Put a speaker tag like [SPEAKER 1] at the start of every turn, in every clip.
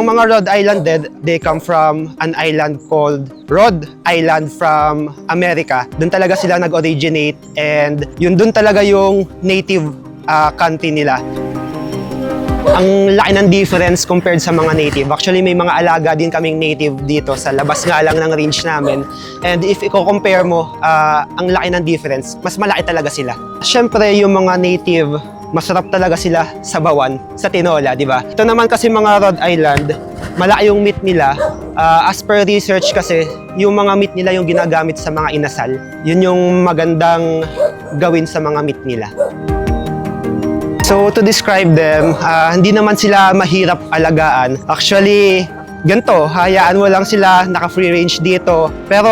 [SPEAKER 1] Itong mga Rhode Island Red, they come from an island called Rhode Island from America. Doon talaga sila nag-originate and yun doon talaga yung native country nila. Ang laki ng difference compared sa mga native. Actually, may mga alaga din kaming native dito sa labas nga lang ng range namin. And if i-compare mo, ang laki ng difference, mas malaki talaga sila. Siyempre, yung mga native, masarap talaga sila sa bawan, sa tinola, di ba? Ito naman kasi mga Rhode Island, malaki yung meat nila. As per research kasi, yung mga meat nila yung ginagamit sa mga inasal. Yun yung magandang gawin sa mga meat nila. So to describe them, hindi naman sila mahirap alagaan. Actually, ganito, hayaan mo lang sila, naka-free range dito. Pero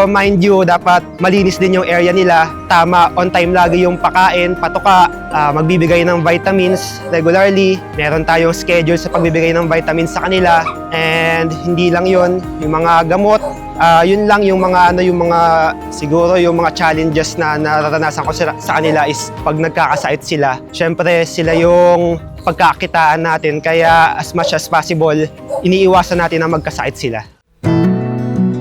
[SPEAKER 1] mind you, dapat malinis din yung area nila. Tama, on time lagi yung pakain, patuka, magbibigay ng vitamins regularly. Meron tayong schedule sa pagbibigay ng vitamins sa kanila. And hindi lang yun, yung mga gamot. Yun lang yung mga siguro yung mga challenges na nararanasan ko sa kanila is pag nagkakasakit sila. Syempre sila yung pagkakitaan natin kaya as much as possible iniiwasan natin na magkasakit sila.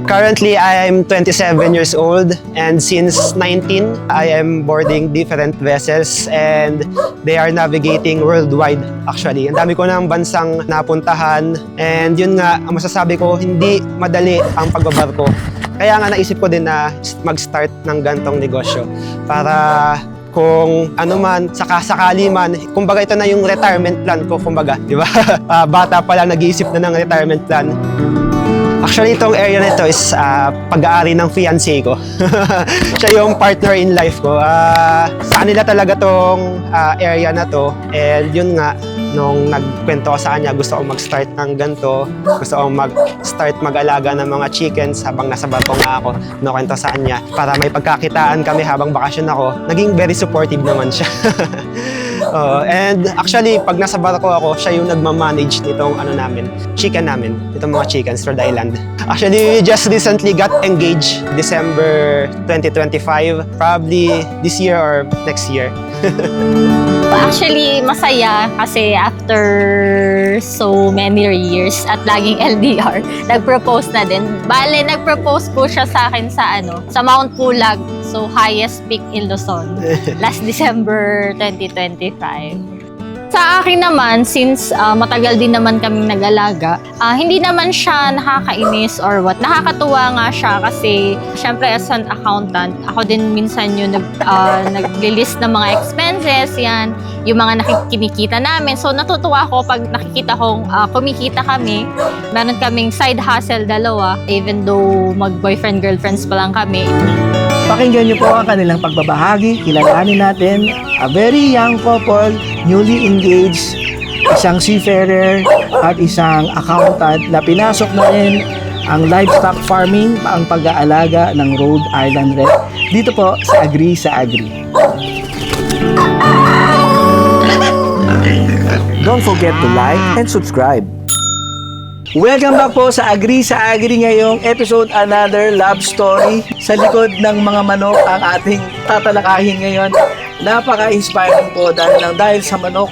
[SPEAKER 1] Currently, I am 27 years old and since 19, I am boarding different vessels and they are navigating worldwide actually. Ang dami ko ng bansang napuntahan and yun nga, ang masasabi ko, hindi madali ang pagbabarko. Kaya nga naisip ko din na mag-start ng gantong negosyo para kung ano man, sakasakali man, kumbaga ito na yung retirement plan ko, kumbaga, di ba? Bata pa lang nag-iisip na ng retirement plan. Actually, itong area na ito is pag-aari ng fiancé ko. Siya yung partner in life ko. Sa kanila talaga tong area na to. And yun nga, nung nagkwento ko sa kanya, gusto kong mag-start ng ganito. Gusto kong mag-start mag-alaga ng mga chickens habang nasa barko nga ako. Nakwento sa kanya. Para may pagkakitaan kami habang bakasyon ako. Naging very supportive naman siya. And actually, pag nasa barko ako, siya yung nagmamanage nitong chicken namin. Itong mga chickens, Rhode Island. Actually, we just recently got engaged December 2025. Probably this year or next year.
[SPEAKER 2] Actually, masaya kasi after so many years at laging LDR, nag-propose na din. Bale, nag-propose po siya sa akin sa Mount Pulag, so highest peak in Luzon, last December 2025. Sa akin naman, since matagal din naman kaming nag-alaga, hindi naman siya nakakainis or what. Nakakatuwa nga siya kasi syempre as an accountant, ako din minsan yung nag-list ng mga expenses, yan, yung mga kinikita namin. So natutuwa ako pag nakikita kong kumikita kami. Meron kaming side hustle dalawa, even though mag-boyfriend-girlfriends pa lang kami.
[SPEAKER 3] Pakinggan niyo po ang kanilang pagbabahagi. Kilalanin natin a very young couple, newly engaged, isang seafarer at isang accountant na pinasok na rin ang livestock farming, ang pag-aalaga ng Rhode Island Red. Dito po sa Agri sa Agri. Don't forget to like and subscribe. Welcome back po sa Agri ngayong episode, another love story. Sa likod ng mga manok ang ating tatalakahin ngayon. Napaka-inspiring po dahil sa manok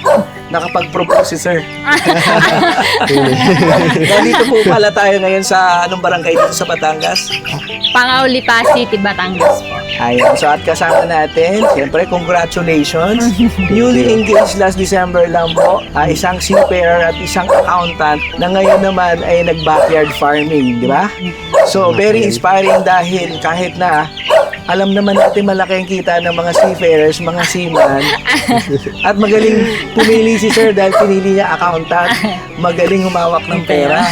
[SPEAKER 3] nakapag-propose si Sir. Dito po pala tayo ngayon sa anong barangay dito sa Batangas?
[SPEAKER 2] Pangauli City, Batangas po.
[SPEAKER 3] Ayan, so at kasama natin, siyempre congratulations. Newly engaged last December lang po, isang seafarer at isang accountant na ngayon naman ay nag-backyard farming, di ba? So very inspiring dahil kahit na alam naman natin malaki ang kita ng mga seafarers, mga seaman. At magaling pumili si Sir dahil pinili niya accountant. Magaling humawak ng pera.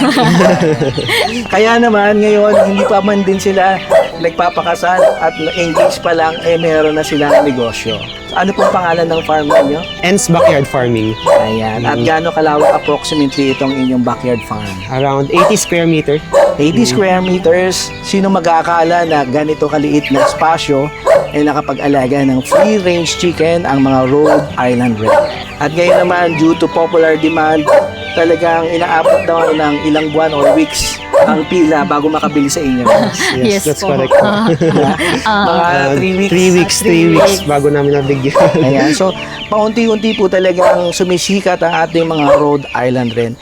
[SPEAKER 3] Kaya naman ngayon, hindi pa man din sila nagpapakasal at engaged pa lang, meron na silang negosyo. Ano pong pangalan ng farm niyo?
[SPEAKER 1] Ends Backyard Farming.
[SPEAKER 3] Ayan. At gaano kalawak approximately itong inyong backyard farm?
[SPEAKER 1] Around 80 square meter.
[SPEAKER 3] 80 square meters. Sino mag-aakala na ganito kaliit na espasyo ay nakapag-alaga ng free-range chicken ang mga Rhode Island Red. At ngayon naman, due to popular demand, talagang inaabot daw ng ilang buwan or weeks ang pila bago makabili sa inyo.
[SPEAKER 1] Yes, that's
[SPEAKER 2] po.
[SPEAKER 1] correct.
[SPEAKER 3] Mga 3 weeks.
[SPEAKER 1] 3 weeks bago namin nabigyan.
[SPEAKER 3] Ayan. So, paunti-unti po talagang sumisikat ang ating mga Rhode Island Red.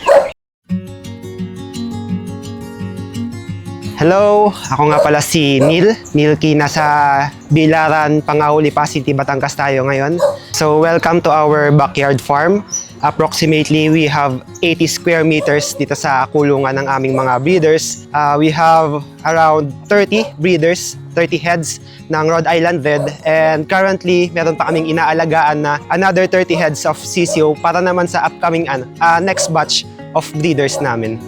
[SPEAKER 1] Hello, ako nga pala si Neil. Neil Kina sa Bilaran, Pangauli, City, Batangas tayo ngayon. So welcome to our backyard farm. Approximately, we have 80 square meters dito sa kulungan ng aming mga breeders. We have around 30 breeders, 30 heads ng Rhode Island Red. And currently, meron pa kaming inaalagaan na another 30 heads of CCO para naman sa upcoming next batch of breeders namin.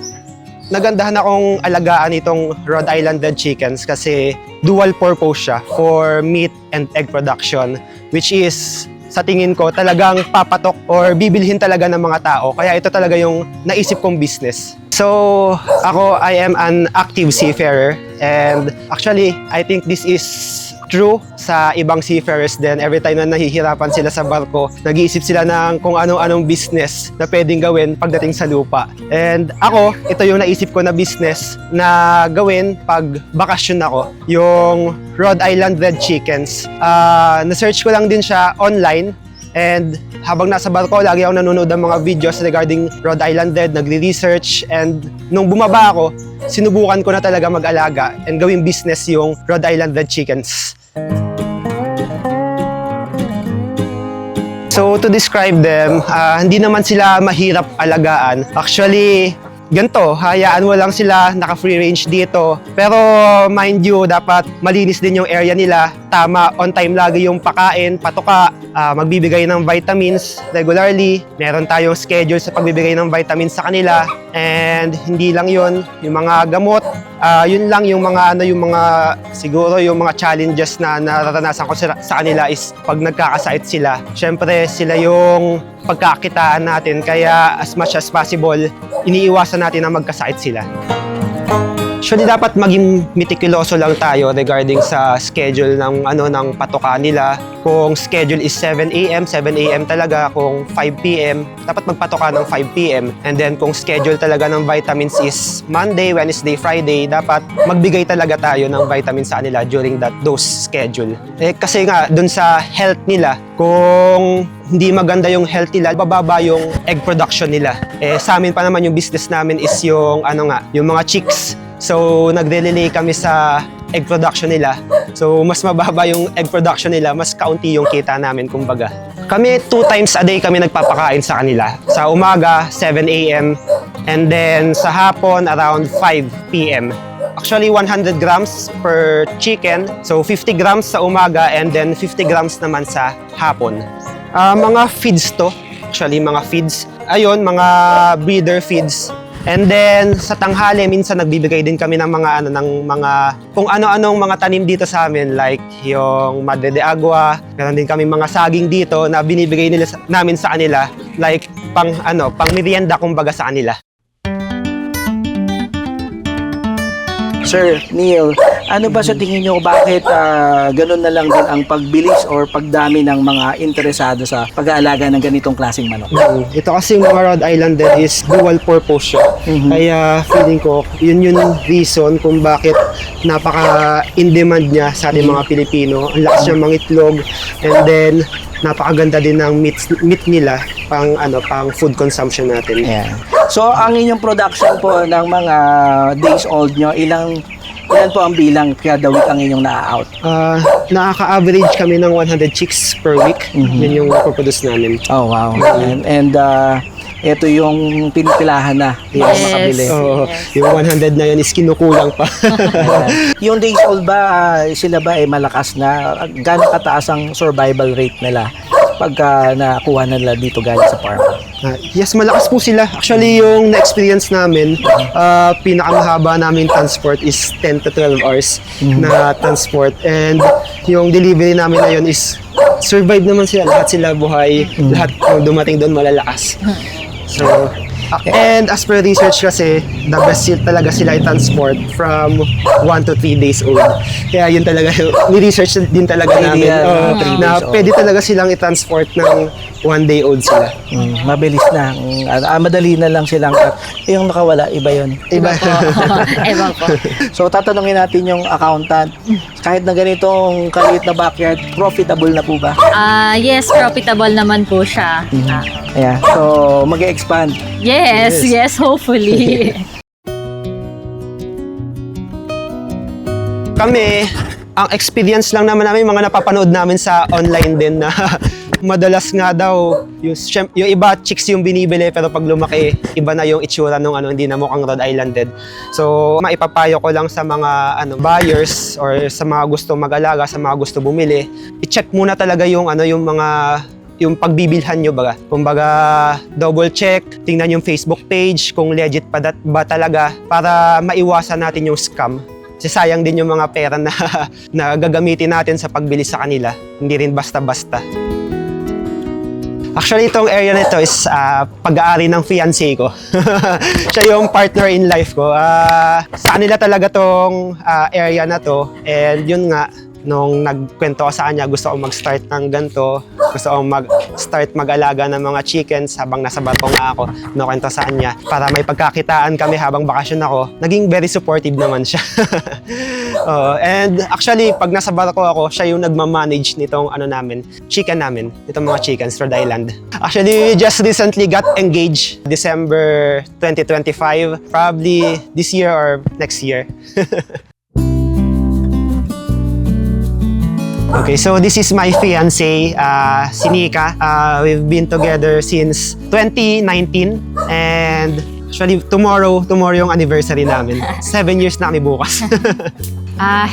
[SPEAKER 1] Nagandahan akong alagaan itong Rhode Island Red chickens kasi dual purpose siya for meat and egg production, which is sa tingin ko talagang papatok or bibilhin talaga ng mga tao. Kaya ito talaga yung naisip kong business. So ako, I am an active seafarer, and actually I think this is true sa ibang seafarers din. Every time na nahihirapan sila sa barko, nag-iisip sila ng kung anong business na pwedeng gawin pagdating sa lupa. And ako, ito yung naisip ko na business na gawin pag bakasyon ako, yung Rhode Island Red Chickens. Na-search ko lang din siya online, and habang nasa barko, lagi ako nanonood ng mga videos regarding Rhode Island Red, nagre-research, and nung bumaba ako, sinubukan ko na talaga mag-alaga and gawing business yung Rhode Island Red Chickens. So to describe them, hindi naman sila mahirap alagaan. Actually, ganito, hayaan mo lang sila, naka-free range dito. Pero mind you, dapat malinis din yung area nila. Tama, on time lagi yung pakain, patuka, magbibigay ng vitamins regularly. Meron tayong schedule sa pagbibigay ng vitamins sa kanila. And hindi lang yun, yung mga gamot, yun lang yung mga siguro yung mga challenges na nararanasan ko sa kanila is pag nagkakasakit sila. Syempre sila yung pagkakitaan natin, kaya as much as possible iniiwasan natin na magkasakit sila. Actually, dapat maging meticuloso lang tayo regarding sa schedule ng patuka nila. Kung schedule is 7 a.m., 7 a.m. talaga. Kung 5 p.m., dapat magpatuka ng 5 p.m. And then kung schedule talaga ng vitamins is Monday, Wednesday, Friday, dapat magbigay talaga tayo ng vitamins sa kanila during those schedule. Kasi nga, dun sa health nila, kung hindi maganda yung health nila, bababa yung egg production nila. Sa amin pa naman yung business namin is yung yung mga chicks. So, nagre-relay kami sa egg production nila. So, mas mababa yung egg production nila, mas kaunti yung kita namin, kumbaga. Kami, 2 times a day kami nagpapakain sa kanila. Sa umaga, 7 a.m. And then, sa hapon, around 5 p.m. Actually, 100 grams per chicken. So, 50 grams sa umaga and then 50 grams naman sa hapon. Mga feeds to. Actually, mga feeds. Ayun, mga breeder feeds. And then sa tanghali minsan nagbibigay din kami ng mga kung ano-anong mga tanim dito sa amin, like yung madre de agua. Meron din kami mga saging dito na binibigay namin sa kanila, like pang merienda kumbaga sa kanila.
[SPEAKER 3] Sir Neil, ano ba sa tingin nyo bakit ganun na lang din ang pagbilis or pagdami ng mga interesado sa pag-aalaga ng ganitong klaseng manok?
[SPEAKER 1] Ito kasi yung mga Rhode Island is dual purpose siya. Kaya feeling ko, yun yung reason kung bakit napaka-in-demand niya sa ating mga Pilipino. Ang lakas niya mangitlog, and then napakaganda din ng meat nila pang food consumption natin.
[SPEAKER 3] Yeah. So ang inyong production po ng mga days old nyo, ilan po ang bilang kada week ang inyong na-out?
[SPEAKER 1] Nakaka-average kami ng 100 chicks per week. Yun yung produce namin.
[SPEAKER 3] Oh wow. And ito yung pinipilahan na para makabili.
[SPEAKER 1] So, yung 100 na yun is kinukulang pa.
[SPEAKER 3] Yung days old ba, sila ba malakas na? Gano'ng kataas ang survival rate nila pagka nakuha na nila dito galing sa farm?
[SPEAKER 1] Yes, malakas po sila. Actually, yung na-experience namin, pinakamahaba namin transport is 10 to 12 hours na transport. And yung delivery namin na yun is survive naman sila. Lahat sila buhay. Lahat yung dumating doon malalakas. So, and as per research kasi, the best talaga sila i-transport from 1 to 3 days old. Kaya yun talaga, ni-research din talaga namin na pwede talaga silang i-transport ng 1 day old sila.
[SPEAKER 3] Mabilis na. Madali na lang silang yung nakawala, iba yun.
[SPEAKER 1] Iba.
[SPEAKER 2] Ewan ko.
[SPEAKER 3] So, tatanungin natin yung accountant. Kahit na ganitong kaliit na backyard, profitable na po ba?
[SPEAKER 2] Yes, profitable naman po siya.
[SPEAKER 3] Yeah. So, mag-expand.
[SPEAKER 2] Yes, hopefully.
[SPEAKER 1] kami, ang experience lang naman namin, mga napapanood namin sa online din na madalas nga daw, yung iba chicks yung binibili pero pag lumaki, iba na yung itsura nung hindi na mukhang Rhode Islanded. So, maipapayo ko lang sa mga buyers or sa mga gusto mag-alaga, sa mga gusto bumili, i-check muna talaga yung yung pagbibilhan nyo baga. Kumbaga, double check, tingnan yung Facebook page kung legit ba talaga para maiwasan natin yung scam. Kasi sayang din yung mga pera na gagamitin natin sa pagbili sa kanila. Hindi rin basta-basta. Actually, itong area nito is pag-aari ng fiancé ko. Siya yung partner in life ko. Sa kanila talaga tong area na to. And yun nga, nung nagkwento ko sa kanya, gusto ko mag-start ng ganito. Gusto ko mag-start mag-alaga ng mga chickens habang nasa barko nga ako. Nakwento sa kanya para may pagkakitaan kami habang bakasyon ako. Naging very supportive naman siya. And actually, pag nasa barko ako, siya yung nagmamanage nitong chicken namin. Itong mga chickens, Rhode Island. Actually, we just recently got engaged December 2025. Probably this year or next year. Okay, so this is my fiancé, si Nika. We've been together since 2019 and actually tomorrow yung anniversary namin. 7 years na kami bukas.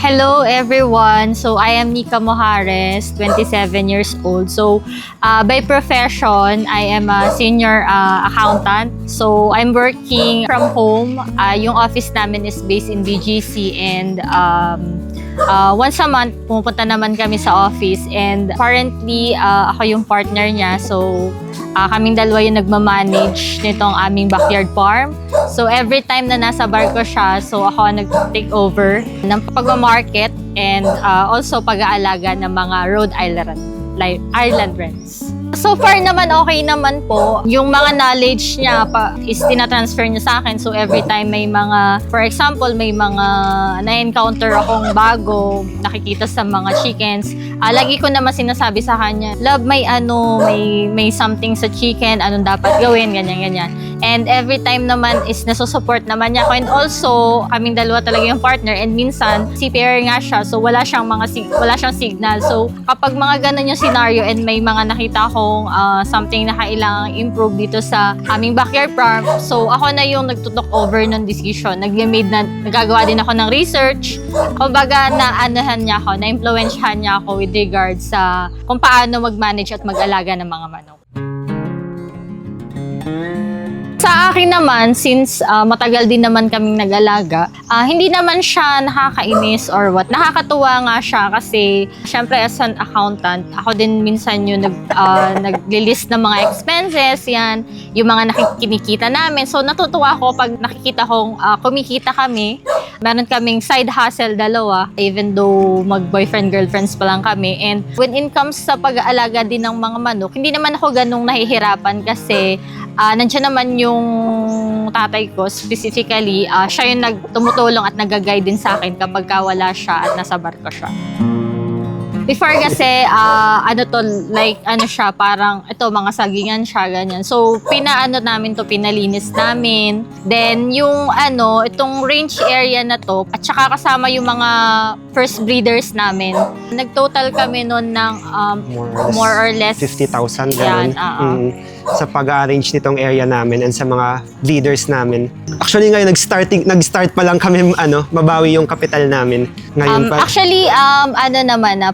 [SPEAKER 2] Hello everyone. So I am Nika Mojares, 27 years old. So by profession, I am a senior accountant. So I'm working from home. Yung office namin is based in BGC and once a month, pumupunta naman kami sa office and currently, ako yung partner niya. So, kaming dalawa yung nagmamanage nitong aming backyard farm. So, every time na nasa barko siya, so ako nag-take over ng pagmamarket and also pag-aalaga ng mga Rhode Island wrens. So far naman, okay naman po. Yung mga knowledge niya is tinatransfer niya sa akin. So every time may mga, for example, may mga na-encounter akong bago, nakikita sa mga chickens, lagi ko naman sinasabi sa kanya, love, may something sa chicken, anong dapat gawin, ganyan. And every time naman is nasusupport naman niya ako. And also, kaming dalawa talaga yung partner. And minsan, CPR nga siya. So wala siyang signal. So kapag mga ganun yung scenario and may mga nakita akong something na kailangang improve dito sa aming backyard farm, so ako na yung nagtutok over ng decision. Nagagawa din ako ng research. Kumbaga, na-influensyahan niya ako with regards sa kung paano mag-manage at mag-alaga ng mga manok. Sa akin naman, since matagal din naman kaming nag-alaga, hindi naman siya nakakainis or what. Nakakatuwa nga siya kasi syempre as an accountant, ako din minsan yung nag-list ng mga expenses, yan, yung mga nakikinikita namin. So natutuwa ako pag nakikita kong kumikita kami. Meron kaming side hustle dalawa, even though mag-boyfriend-girlfriends pa lang kami. And when it comes sa pag-aalaga din ng mga manok, hindi naman ako ganung nahihirapan kasi nandiyan naman yung tatay ko, specifically, siya yung tumutulong at nag-guide din sa akin kapag wala siya at nasa barko siya. Before kasi, parang mga sagingan siya, ganyan. So, pinalinis namin. Then, yung itong range area na to, at saka kasama yung mga first breeders namin, nag-total kami nun ng more or less
[SPEAKER 1] 50,000
[SPEAKER 2] yan,
[SPEAKER 1] sa pag-arrange nitong area namin and sa mga leaders namin. Actually ngayon nag-start pa lang kami mabawi yung capital namin. Ngayon
[SPEAKER 2] actually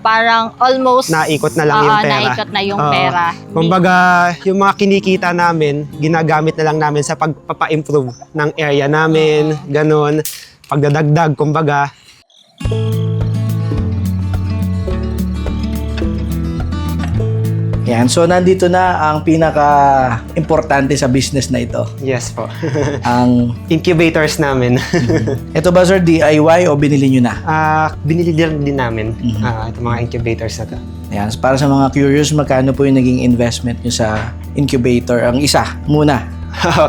[SPEAKER 2] parang almost
[SPEAKER 1] naikot na lang yung pera.
[SPEAKER 2] Naikot na yung pera.
[SPEAKER 1] Kumbaga, yung mga kinikita namin, ginagamit na lang namin sa pagpapa-improve ng area namin, ganun, pagdadagdag, kumbaga.
[SPEAKER 3] Yan. So, nandito na ang pinaka-importante sa business na ito.
[SPEAKER 1] Yes po.
[SPEAKER 3] Ang
[SPEAKER 1] incubators namin.
[SPEAKER 3] Ito ba, sir, DIY o binili nyo na?
[SPEAKER 1] Binili din namin itong mga incubators na to.
[SPEAKER 3] Yan. So, para sa mga curious, magkano po yung naging investment nyo sa incubator? Ang isa muna.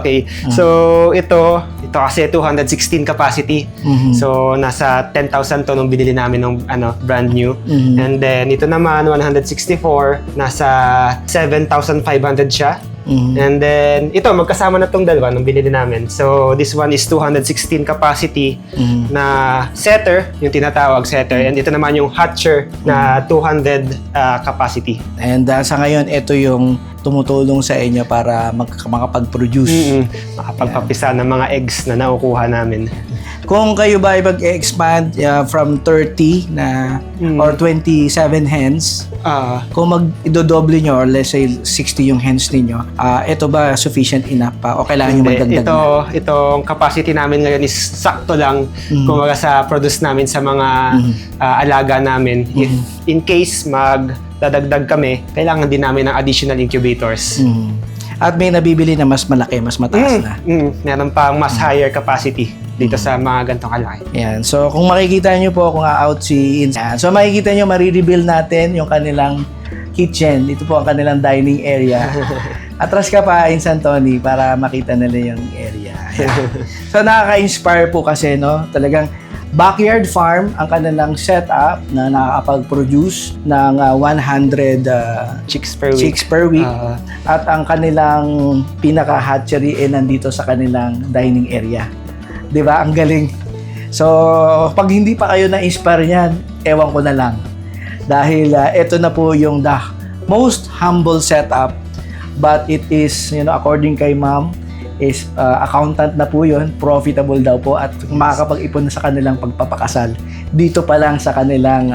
[SPEAKER 1] Okay. So, ito kasi 216 capacity. So, nasa 10,000 to nung binili namin ng brand new. And then, ito naman, 164, nasa 7,500 siya. And then, ito, magkasama na tong dalawa nung binili namin. So, this one is 216 capacity na setter, yung tinatawag setter. And ito naman yung hatcher na 200 capacity.
[SPEAKER 3] And sa ngayon, ito yung tumutulong sa inyo para makapag-produce.
[SPEAKER 1] Makapagpapisa ng mga eggs na nakukuha namin.
[SPEAKER 3] Kung kayo ba ay mag-expand from 30 na or 27 hens, kung mag-idodoble nyo or let's say 60 yung hens ninyo, ito ba sufficient enough pa o kailangan nyo magdagdag na?
[SPEAKER 1] Itong capacity namin ngayon is sakto lang kumbaga sa produce namin sa mga alaga namin. If in case magdadagdag kami, kailangan din namin ng additional incubators.
[SPEAKER 3] At may nabibili na mas malaki, mas mataas na.
[SPEAKER 1] Meron pang mas higher capacity dito sa mga gantong kalaki.
[SPEAKER 3] Yan. So, kung makikita nyo po kung out si Insan. So, makikita nyo, marireveal natin yung kanilang kitchen. Ito po ang kanilang dining area. Atras ka pa, Insan Tony, para makita nila yung area. Ayan. So, nakaka-inspire po kasi, no? Talagang backyard farm ang kanilang setup na nakakapag-produce ng 100
[SPEAKER 1] Chicks per week.
[SPEAKER 3] chicks per week. At ang kanilang pinaka-hatchery ay nandito sa kanilang dining area. 'Di ba? Ang galing. So, pag hindi pa kayo na-inspire niyan, ewan ko na lang. Dahil ito na po yung the most humble setup, but it is, according kay ma'am, is accountant na po yun, profitable daw po at makakapag-ipon na sa kanilang pagpapakasal. Dito pa lang sa kanilang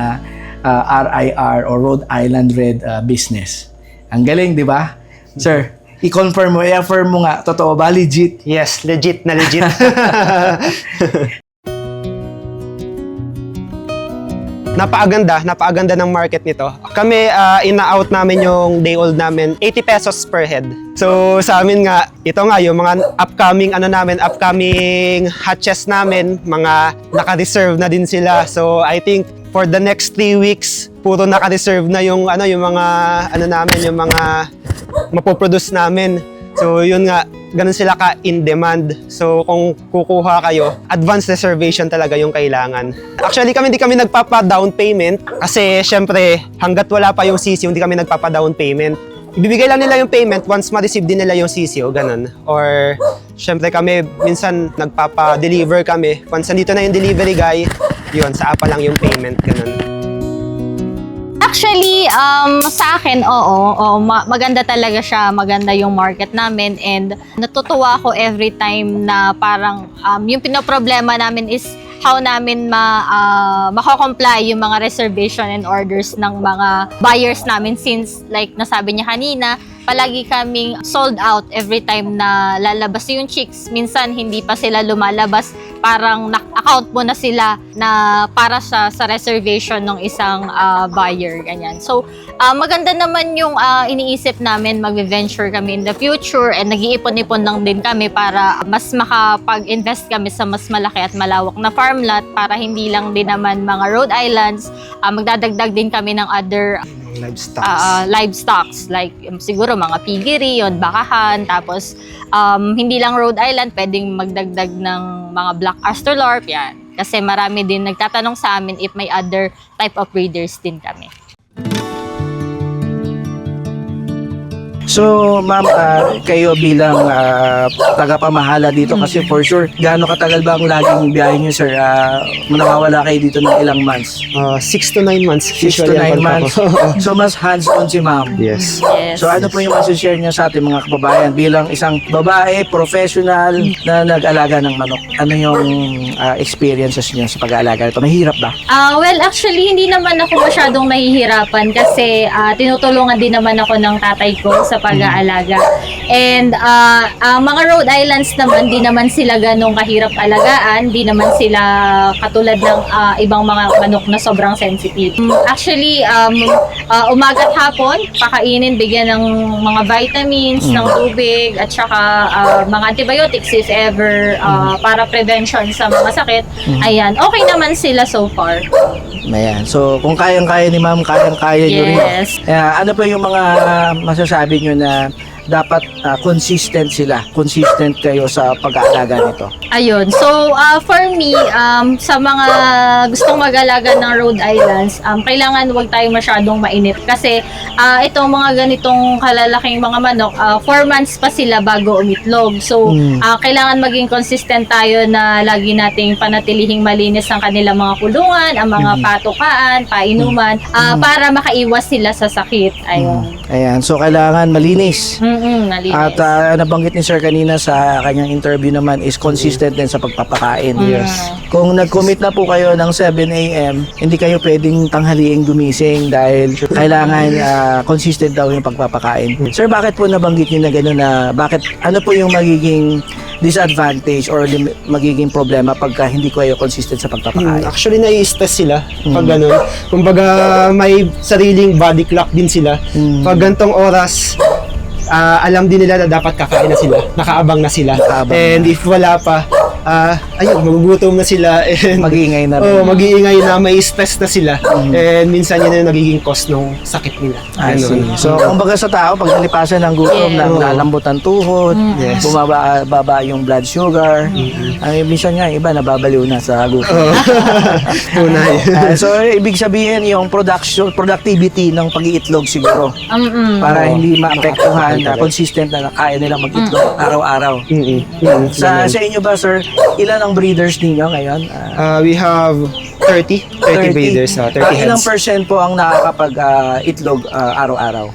[SPEAKER 3] RIR or Rhode Island Red business. Ang galing, di ba? Sir, i-confirm mo, i-affirm mo nga, totoo ba? Legit?
[SPEAKER 1] Yes, legit na legit. Napakaganda ng market nito. Kami, ina-out namin yung day old namin, 80 pesos per head. So sa amin nga, ito nga yung mga upcoming hatches namin, mga naka-reserve na din sila. So I think for the next 3 weeks, puro naka-reserve na yung mga mapoproduce namin. So yun nga, ganun sila ka in demand. So kung kukuha kayo, advance reservation talaga yung kailangan. Actually hindi kami nagpapa-down payment kasi syempre hanggat wala pa yung CCO, hindi kami nagpapa-down payment. Ibibigay lang nila yung payment once ma-receive din nila yung CCO, ganun. Or syempre kami minsan nagpapa-deliver kami. Once nandito na yung delivery guy, yun, sa apa lang yung payment, ganun.
[SPEAKER 2] Actually, sa akin, maganda talaga siya. Maganda yung market namin and natutuwa ako every time na parang yung pinoproblema namin is how namin mako-comply yung mga reservation and orders ng mga buyers namin since like nasabi niya kanina, palagi kaming sold out every time na lalabas yung chicks. Minsan hindi pa sila lumalabas, parang account mo na sila na para sa reservation ng isang buyer, ganyan. So, maganda naman yung iniisip namin, mag-venture kami in the future and nag-iipon-ipon lang din kami para mas makapag-invest kami sa mas malaki at malawak na farm lot para hindi lang din naman mga Rhode Islands, magdadagdag din kami ng other livestocks like siguro mga piggery, yun, bakahan, tapos hindi lang Rhode Island, pwedeng magdagdag ng mga black astrolorp, yan. Kasi marami din nagtatanong sa amin if may other type of breeders din kami.
[SPEAKER 3] So, ma'am, kayo bilang tagapamahala dito kasi for sure, gaano katagal ba ang laging biyahe nyo, sir? Nawawala kayo dito ng ilang months?
[SPEAKER 1] 6 to 9 months.
[SPEAKER 3] 6 to 9 months. So, mas hands-on si ma'am.
[SPEAKER 1] Yes.
[SPEAKER 2] Yes.
[SPEAKER 3] So, ano po yung masishare niyo sa ating mga kababayan bilang isang babae, professional na nag-alaga ng manok? Ano yung experiences niyo sa pag-aalaga nito? Mahirap ba?
[SPEAKER 2] Well, actually, hindi naman ako masyadong nahihirapan kasi tinutulungan din naman ako ng tatay ko sa pag-aalaga. And mga Rhode Islands naman, di naman sila ganong kahirap alagaan, di naman sila katulad ng ibang mga manok na sobrang sensitive. Actually, umaga't hapon, pakainin, bigyan ng mga vitamins, ng tubig, at saka mga antibiotics if ever para prevention sa mga sakit. Ayan, okay naman sila so far.
[SPEAKER 3] Ayan. So, kung kayang-kaya ni ma'am, kayang-kaya nyo rin.
[SPEAKER 2] Yes.
[SPEAKER 3] Ano pa yung mga masasabi nyo na dapat consistent sila. Consistent kayo sa pag-aalaga nito.
[SPEAKER 2] Ayun. So, for me, sa mga gustong mag-alaga ng Rhode Islands, kailangan huwag tayo masyadong mainit. Kasi, itong mga ganitong kalalaking mga manok, 4 months pa sila bago umitlog. So, kailangan maging consistent tayo na lagi nating panatilihing malinis ang kanilang mga kulungan, ang mga patukaan, painuman, para makaiwas sila sa sakit. Ayun.
[SPEAKER 3] Ayan. So, kailangan malinis.
[SPEAKER 2] Malinis.
[SPEAKER 3] At nabanggit ni Sir kanina sa kanyang interview naman is consistent din sa pagpapakain.
[SPEAKER 1] Yes.
[SPEAKER 3] Kung nag-commit na po kayo ng 7 a.m., hindi kayo pwedeng tanghaliing gumising dahil kailangan consistent daw yung pagpapakain. Sir, bakit po nabanggit niyo na gano'n na ano po yung magiging disadvantage or magiging problema pagka hindi kayo consistent sa pagpapakain?
[SPEAKER 1] Actually, nai-stress sila pag gano'n. Kumbaga, may sariling body clock din sila. Pag gantong oras, alam din nila na dapat kakain na sila. Nakaabang na sila. And if wala pa, ayun, magugutom na sila. And,
[SPEAKER 3] Mag-iingay na rin.
[SPEAKER 1] Oo, mag-iingay na, may stress na sila. And minsan yun yung nagiging cause ng sakit nila.
[SPEAKER 3] I see.
[SPEAKER 1] Ganun.
[SPEAKER 3] So, kumbaga sa tao, pag nalipasan ng gutom,
[SPEAKER 2] Yes.
[SPEAKER 3] lalambot ang tuhod,
[SPEAKER 1] Yes.
[SPEAKER 3] bumaba yung blood sugar, minsan nga, iba nababaliw na sa gutom.
[SPEAKER 1] Tunay.
[SPEAKER 3] So, ibig sabihin, yung productivity ng pag-iitlog siguro, para
[SPEAKER 1] Oo.
[SPEAKER 3] hindi maapektuhan na consistent na kaya nilang mag-itlog araw-araw. Sa inyo ba, sir, ilan ang breeders ninyo ngayon?
[SPEAKER 1] We have 30 breeders, 30
[SPEAKER 3] Ilang
[SPEAKER 1] heads.
[SPEAKER 3] percent po ang nakakapag-itlog araw-araw?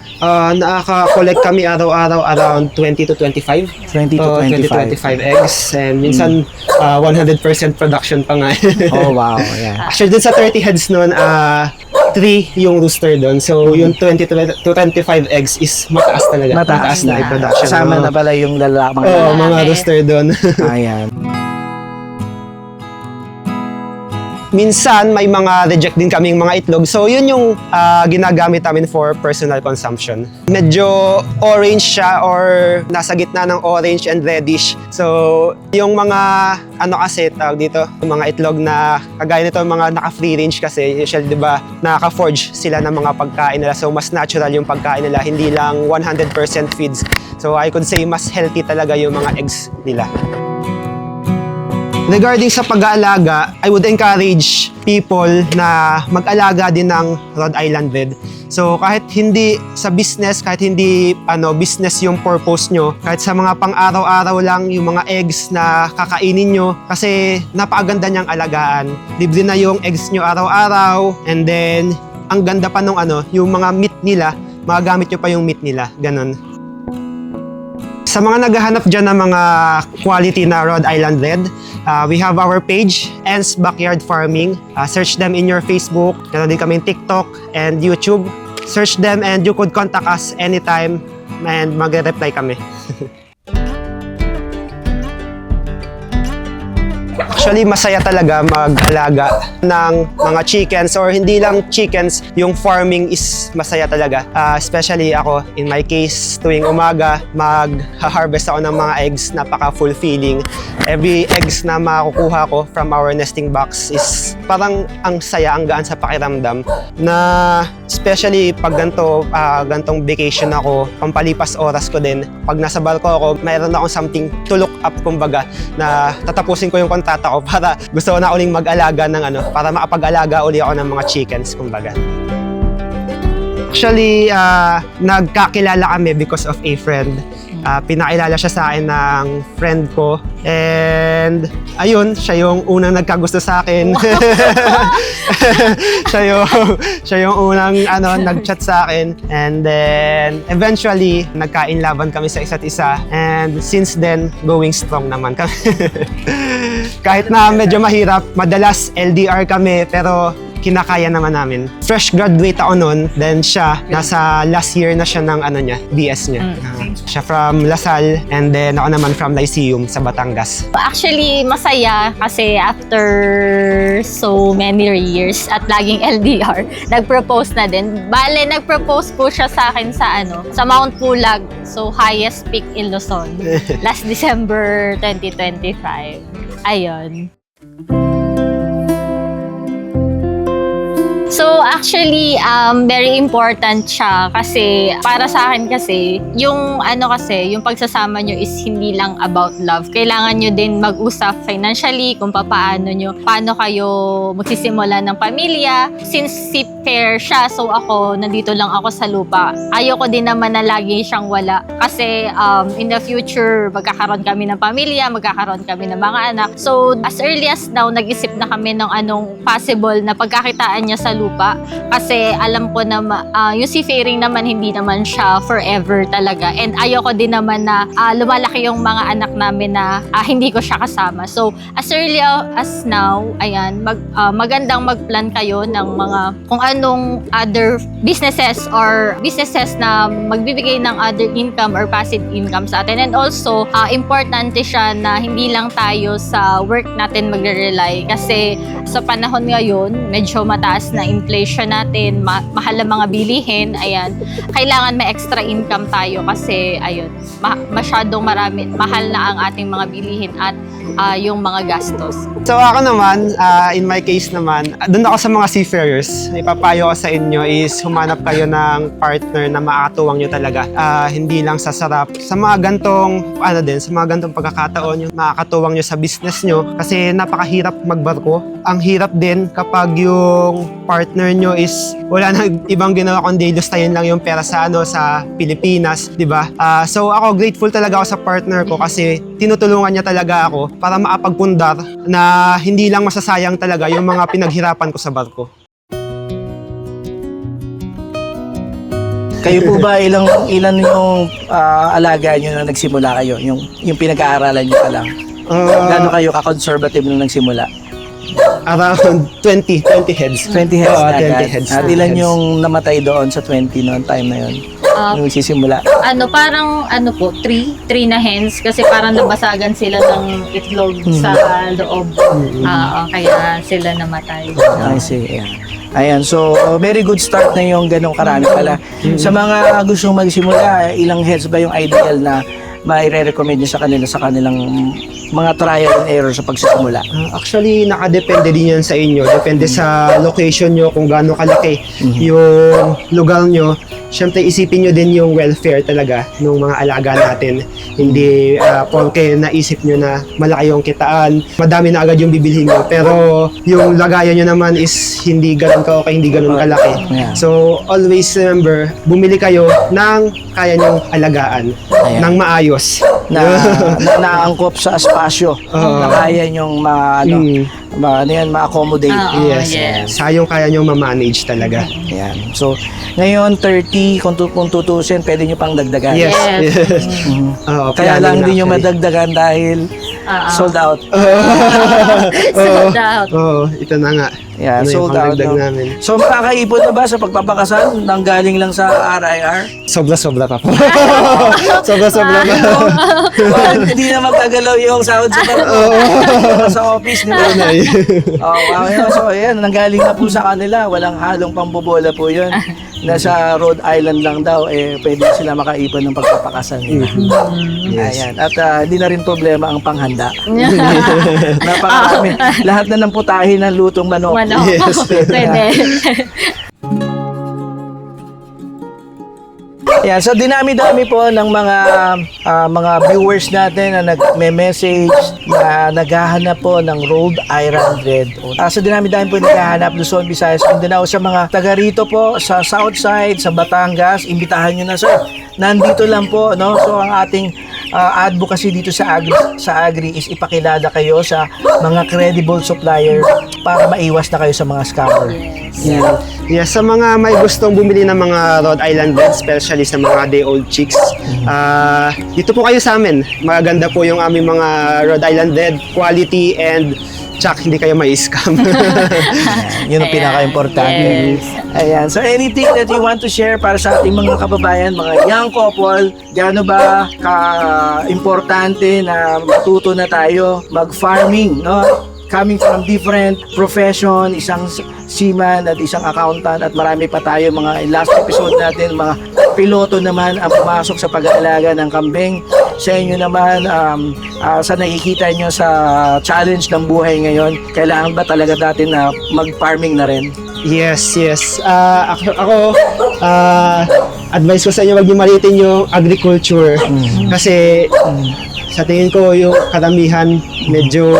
[SPEAKER 1] Nakaka-collect kami araw-araw around 20 to 25.
[SPEAKER 3] 20 to
[SPEAKER 1] 25 eggs. And minsan, 100% production pa nga.
[SPEAKER 3] Oh, wow. Yeah.
[SPEAKER 1] Actually, dun sa 30 heads nun, 3 yung rooster doon. So, yung 20 to 25 eggs is mataas talaga.
[SPEAKER 3] Mataas na.
[SPEAKER 1] yung production.
[SPEAKER 3] Kasama na pala yung mga
[SPEAKER 1] Oo,
[SPEAKER 3] lalaki.
[SPEAKER 1] mga rooster doon.
[SPEAKER 3] Ayan.
[SPEAKER 1] Minsan, may mga reject din kaming mga itlog. So, yun yung ginagamit namin for personal consumption. Medyo orange siya or nasa gitna ng orange and reddish. So, yung mga, kasi, tawag dito, yung mga itlog na, kagaya nito, mga naka-free range kasi, usually, di ba, naka-forge sila ng mga pagkain nila. So, mas natural yung pagkain nila, hindi lang 100% feeds. So, I could say, mas healthy talaga yung mga eggs nila. Regarding sa pag-aalaga, I would encourage people na mag-alaga din ng Rhode Island Red. So kahit hindi sa business, kahit hindi business yung purpose nyo, kahit sa mga pang-araw-araw lang yung mga eggs na kakainin nyo, kasi napakaganda niyang alagaan. Libre na yung eggs nyo araw-araw, and then ang ganda pa nung yung mga meat nila, magagamit nyo pa yung meat nila, ganun. Sa mga naghahanap dyan ng mga quality na Rhode Island Red, we have our page, En's Backyard Farming. Search them in your Facebook. Meron din kaming TikTok and YouTube. Search them and you could contact us anytime and mag-reply kami. Actually, masaya talaga mag-alaga ng mga chickens, or hindi lang chickens, yung farming is masaya talaga. Especially ako, in my case, tuwing umaga, mag-harvest ako ng mga eggs, napaka-fulfilling. Every eggs na makukuha ko from our nesting box is parang ang saya, ang gaan sa pakiramdam. Na especially pag gantong vacation ako, pampalipas oras ko din. Pag nasa barko ako, mayroon akong something to look up, kumbaga, na tatapusin ko yung kontrata ko para gusto ko na uling mag-alaga ng para makapag-alaga uli ako ng mga chickens, kumbaga. Actually, nagkakilala kami because of a friend. Pinakilala siya sa akin ng friend ko. And ayun, siya yung unang nagkagusto sa akin. siya yung unang nag-chat sa akin. And then eventually, nagkainlaban kami sa isa't isa. And since then, going strong naman kami. Kahit na medyo mahirap, madalas LDR kami, pero kinakaya naman namin. Fresh graduate ako noon, then siya, nasa last year na siya ng BS niya. Siya from Lasal, and then ako naman from Lyceum sa Batangas.
[SPEAKER 2] Actually, masaya kasi after so many years at laging LDR, nag-propose na din. Bale, nag-propose po siya sa akin sa Mount Pulag, so highest peak in Luzon, last December 2025. Ayun. So, So actually, very important siya kasi para sa akin kasi, yung pagsasama nyo is hindi lang about love. Kailangan nyo din mag-usap financially kung paano kayo magsisimula ng pamilya. Since si pair siya, so nandito lang ako sa lupa. Ayoko din naman na lagi siyang wala. Kasi in the future, magkakaroon kami ng pamilya, magkakaroon kami ng mga anak. So as early as now, nag-isip na kami ng anong possible na pagkakitaan niya sa lupa. Kasi alam ko na yung seafaring naman, hindi naman siya forever talaga. And ayoko din naman na lumalaki yung mga anak namin na hindi ko siya kasama. So as early as now, ayan, magandang mag-plan kayo ng mga kung anong other businesses na magbibigay ng other income or passive income sa atin. And also, importante siya na hindi lang tayo sa work natin magre-rely kasi sa panahon ngayon, medyo mataas na inflation natin, mahal ang mga bilihin, ayan, kailangan may extra income tayo kasi, ayun, masyadong mahal na ang ating mga bilihin at yung mga gastos.
[SPEAKER 1] So ako naman, in my case naman, doon ako sa mga seafarers. Ipapayo ko sa inyo is humanap kayo ng partner na makakatuwang nyo talaga. Hindi lang sa sarap. Sa mga gantong, sa mga gantong pagkakataon yung makakatuwang nyo sa business nyo kasi napakahirap magbarko. Ang hirap din kapag yung partner nyo is wala na ibang ginawa kundi lustayin lang yung pera sa Pilipinas, di ba? So ako grateful talaga ako sa partner ko kasi tinutulungan niya talaga ako para maapagpundar na hindi lang masasayang talaga yung mga pinaghirapan ko sa barko.
[SPEAKER 3] Kayo po ba ilan yung alaga nyo na nagsimula kayo? Yung pinag-aaralan nyo pa lang? Gano'n kayo ka-conservative nung nagsimula?
[SPEAKER 1] Around 20 heads.
[SPEAKER 3] 20 heads
[SPEAKER 1] Oo,
[SPEAKER 3] na
[SPEAKER 1] 20
[SPEAKER 3] agad.
[SPEAKER 1] heads.
[SPEAKER 3] At ilan yung namatay doon sa 20 noong time na yun? Nung sisimula?
[SPEAKER 2] Parang 3 na hens kasi parang nabasagan sila ng itlog sa loob. Kaya sila namatay.
[SPEAKER 3] I see, yeah. Ayan, so very good start na yung ganong karami pala. Sa mga gustong magsimula, ilang heads ba yung ideal na mai-recommend nyo sa kanilang mga trial and error sa pagsisimula?
[SPEAKER 1] Actually, nakadepende din yan sa inyo. Depende sa location nyo, kung gaano kalaki yung lugar nyo. Siyempre, isipin nyo din yung welfare talaga ng mga alaga natin. Hindi porke naisip nyo na malaki yung kitaan, madami na agad yung bibilhin nyo. Pero yung lagayan nyo naman is hindi ganun ka-okay, hindi ganun kalaki.
[SPEAKER 3] Yeah.
[SPEAKER 1] So, always remember, bumili kayo ng kaya nyong alagaan, ng maayos.
[SPEAKER 3] Na naangkop sa espasyo na kaya nyong ma-accommodate.
[SPEAKER 1] Yes. Sayong kaya nyong ma-manage talaga.
[SPEAKER 3] Ayan. So, ngayon 30, kung tutusin, pwede nyo pang dagdagan.
[SPEAKER 1] Yes.
[SPEAKER 3] Kaya lang hindi nyo madagdagan dahil sold out.
[SPEAKER 2] Sold out.
[SPEAKER 1] Ito na nga.
[SPEAKER 3] Yeah,
[SPEAKER 1] Ano yung
[SPEAKER 3] sold out.
[SPEAKER 1] pangdagdag
[SPEAKER 3] No?
[SPEAKER 1] namin?
[SPEAKER 3] So, makakaipon na ba sa pagpapakasal nang galing lang sa RIR?
[SPEAKER 1] Sobra-sobra pa po. Sobra-sobra pa.
[SPEAKER 3] Hindi na magkagalaw yung sahod sa office nila. So, ayan, nanggaling na po sa kanila. Walang halong pambobola po yun. Nasa Rhode Island lang daw, pwede sila makaipon ng pagpapakasal nila. Ayan. At hindi na rin problema ang panghanda. Napakarami. Lahat na ng putahin ng lutong manok.
[SPEAKER 1] Yes.
[SPEAKER 2] Pwede.
[SPEAKER 3] Yeah, so dinami-dami po ng mga viewers natin na nagme-message na naghahanap po ng Rhode Island Red. So dinami-dami po naghahanap Luzon, Visayas, Mindanao. Sa mga taga rito po sa Southside, sa Batangas, imbitahan nyo na sir. Nandito lang po, no? So ang ating advocacy dito sa Agri is ipakilala kayo sa mga credible supplier para maiwas na kayo sa mga scammer.
[SPEAKER 1] Yes, sa mga may gustong bumili ng mga Rhode Island Red, especially sa mga day-old chicks, dito po kayo sa amin. Maganda po yung aming mga Rhode Island Red, quality and tsak, hindi kayo mai-scam.
[SPEAKER 3] Yun ang pinaka-importante.
[SPEAKER 2] Yes.
[SPEAKER 3] Ayan. So anything that you want to share para sa ating mga kababayan, mga young couple, gaano ba ka-importante na matuto na tayo mag-farming, no? Coming from different profession, isang seaman at isang accountant at marami pa tayo last episode natin, mga piloto naman ang pumasok sa pag-aalaga ng kambing. sa inyo naman, sa nakikita nyo sa challenge ng buhay ngayon, kailangan ba talaga natin na mag-farming na rin?
[SPEAKER 1] Yes. Ako, advice ko sa inyo, wag niyo malitin yung agriculture. Kasi sa tingin ko yung karamihan medyo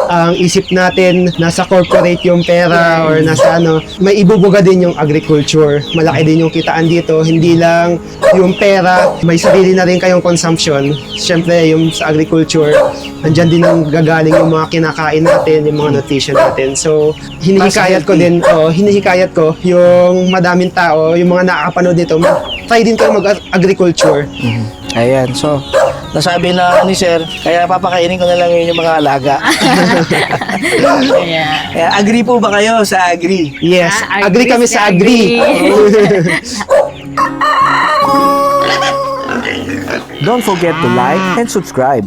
[SPEAKER 1] ang isip natin nasa corporate yung pera or nasa ano, may ibubuga din yung agriculture. Malaki din yung kitaan dito, hindi lang yung pera, may sarili na rin kayong consumption. Siyempre yung sa agriculture, andyan din ang gagaling yung mga kinakain natin, yung mga nutrition natin. So, hinihikayat ko yung madaming tao, yung mga nakakapanood nito, try din kayo mag-agriculture.
[SPEAKER 3] Ayan, so, nasabi na ni Sir, kaya papakainin ko na lang yun yung mga alaga.
[SPEAKER 2] Yeah.
[SPEAKER 3] Kaya, agree po ba kayo sa agree?
[SPEAKER 1] Yes, agree kami sa agree.
[SPEAKER 3] Don't forget to like and subscribe.